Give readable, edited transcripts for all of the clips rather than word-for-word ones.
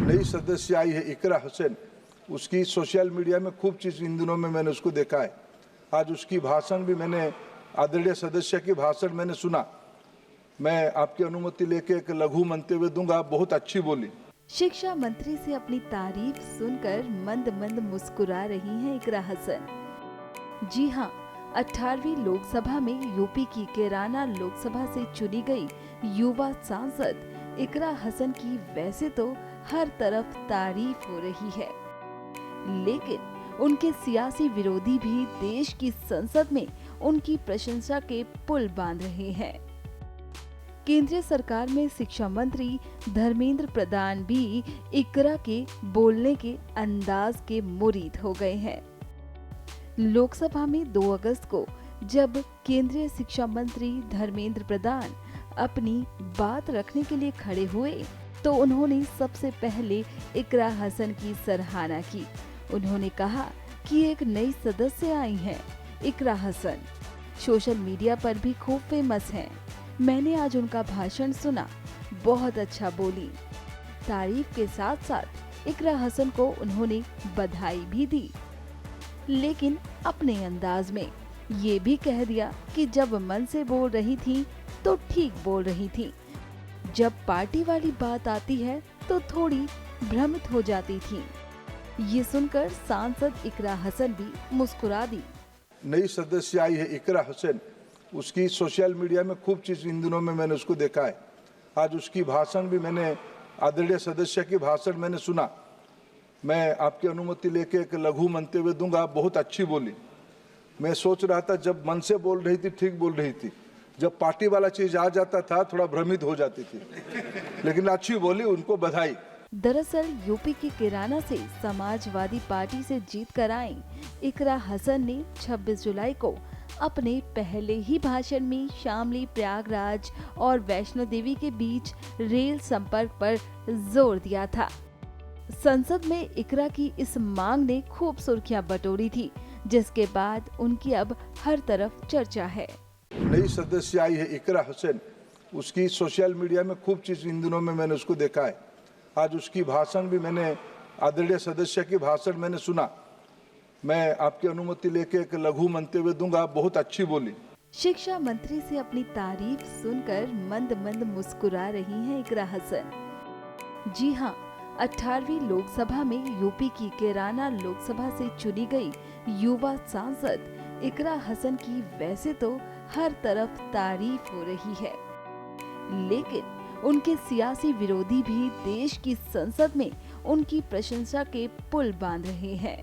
नई सदस्य आई है इकरा हुसैन, उसकी सोशल मीडिया में खूब चीज़ इन दिनों में मैंने उसको देखा है। आज उसकी भाषण भी मैंने, आदरणीय सदस्य की भाषण मैंने सुना। मैं आपकी अनुमति लेके एक लघु मंतव्य दूंगा। बहुत अच्छी बोली। शिक्षा मंत्री से अपनी तारीफ सुनकर मंद मंद मुस्कुरा रही हैं इकरा हसन। जी हाँ, 18वीं लोकसभा में यूपी की कैराना लोकसभा से चुनी गई युवा सांसद इकरा हसन की वैसे तो हर तरफ तारीफ हो रही है, लेकिन उनके सियासी विरोधी भी देश की संसद में उनकी प्रशंसा के पुल बांध रहे हैं। केंद्रीय सरकार में शिक्षा मंत्री धर्मेंद्र प्रधान भी इकरा के बोलने के अंदाज के मुरीद हो गए हैं। लोकसभा में 2 अगस्त को जब केंद्रीय शिक्षा मंत्री धर्मेंद्र प्रधान अपनी बात रखने के लिए खड़े हुए तो उन्होंने सबसे पहले इकरा हसन की सराहना की। उन्होंने कहा कि एक नई सदस्य आई हैं, इकरा हसन सोशल मीडिया पर भी खूब फेमस हैं। मैंने आज उनका भाषण सुना, बहुत अच्छा बोली। तारीफ के साथ साथ इकरा हसन को उन्होंने बधाई भी दी, लेकिन अपने अंदाज में ये भी कह दिया कि जब मन से बोल रही थी तो ठीक बोल रही थी, जब पार्टी वाली बात आती है तो थोड़ी भ्रमित हो जाती थी। ये सुनकर सांसद इकरा हसन भी मुस्कुरा दी। नई सदस्य आई है इकरा हुसैन, उसकी सोशल मीडिया में खूब चीज़ इन दिनों में मैंने उसको देखा है। आज उसकी भाषण भी मैंने, आदरणीय सदस्य की भाषण मैंने सुना। मैं आपकी अनुमति लेके एक लघु मंतव्य दूंगा। बहुत अच्छी बोली। मैं सोच रहा था जब मन से बोल रही थी ठीक बोल रही थी, जब पार्टी वाला चीज आ जाता था थोड़ा भ्रमित हो जाती थी, लेकिन अच्छी बोली, उनको बधाई। दरअसल यूपी की कैराना से समाजवादी पार्टी से जीत कर आई इकरा हसन ने 26 जुलाई को अपने पहले ही भाषण में शामली, प्रयागराज और वैष्णो देवी के बीच रेल संपर्क पर जोर दिया था। संसद में इकरा की इस मांग ने खूब सुर्खियां बटोरी थी, जिसके बाद उनकी अब हर तरफ चर्चा है। नई सदस्य आई है इकरा हुसैन, उसकी सोशल मीडिया में खूब चीज़ इन दिनों में मैंने उसको देखा है। आज उसकी भाषण भी मैंने, आदरणीय सदस्य की भाषण मैंने सुना। मैं आपकी अनुमति लेके एक लघु मंतव्य दूंगा। बहुत अच्छी बोली। शिक्षा मंत्री से अपनी तारीफ सुनकर मंद मंद मुस्कुरा रही हैं इकरा हसन। जी हाँ, 18वीं लोकसभा में यूपी की कैराना लोकसभा से चुनी गई युवा सांसद इकरा हसन की वैसे तो हर तरफ तारीफ हो रही है, लेकिन उनके सियासी विरोधी भी देश की संसद में उनकी प्रशंसा के पुल बांध रहे हैं।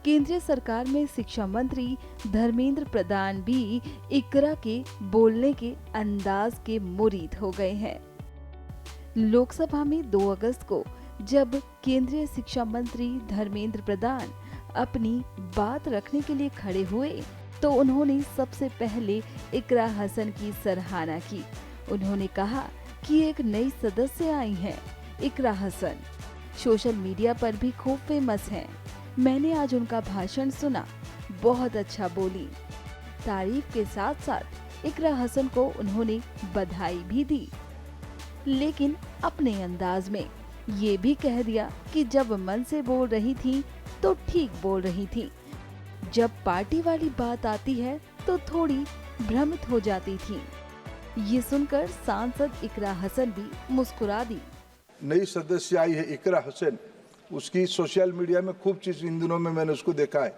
केंद्रीय सरकार में शिक्षा मंत्री धर्मेंद्र प्रधान भी इकरा के बोलने के अंदाज के मुरीद हो गए हैं। लोकसभा में 2 अगस्त को जब केंद्रीय शिक्षा मंत्री धर्मेंद्र प्रधान अपनी बात रखने के लिए खड़े हुए तो उन्होंने सबसे पहले इकरा हसन की सराहना की। उन्होंने कहा कि एक नई सदस्य आई हैं, इकरा हसन सोशल मीडिया पर भी खूब फेमस हैं। मैंने आज उनका भाषण सुना, बहुत अच्छा बोली। तारीफ के साथ साथ इकरा हसन को उन्होंने बधाई भी दी, लेकिन अपने अंदाज में ये भी कह दिया कि जब मन से बोल रही थी तो ठीक बोल रही थी, जब पार्टी वाली बात आती है तो थोड़ी भ्रमित हो जाती थी। ये सुनकर सांसद इकरा हसन भी मुस्कुरा दी। नई सदस्य आई है इकरा हुसैन, उसकी सोशल मीडिया में खूब चीज़ इन दिनों में मैंने उसको देखा है।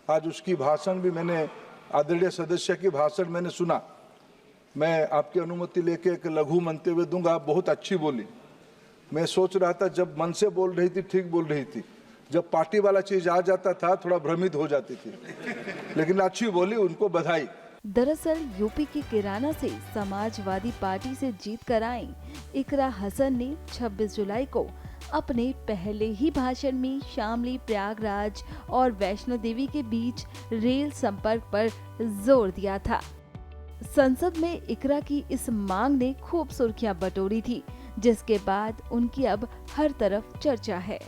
आज उसकी भाषण भी मैंने, आदरणीय सदस्य की भाषण मैंने सुना। मैं आपकी अनुमति लेके एक लघु मंतव्य दूंगा। बहुत अच्छी बोली। मैं सोच रहा था जब मन से बोल रही थी ठीक बोल रही थी, जब पार्टी वाला चीज आ जाता था थोड़ा भ्रमित हो जाती थी, लेकिन अच्छी बोली, उनको बधाई। दरअसल यूपी की कैराना से समाजवादी पार्टी से जीत कर आई इकरा हसन ने 26 जुलाई को अपने पहले ही भाषण में शामली, प्रयागराज और वैष्णो देवी के बीच रेल संपर्क पर जोर दिया था। संसद में इकरा की इस मांग ने खूब सुर्खियां बटोरी थी, जिसके बाद उनकी अब हर तरफ चर्चा है।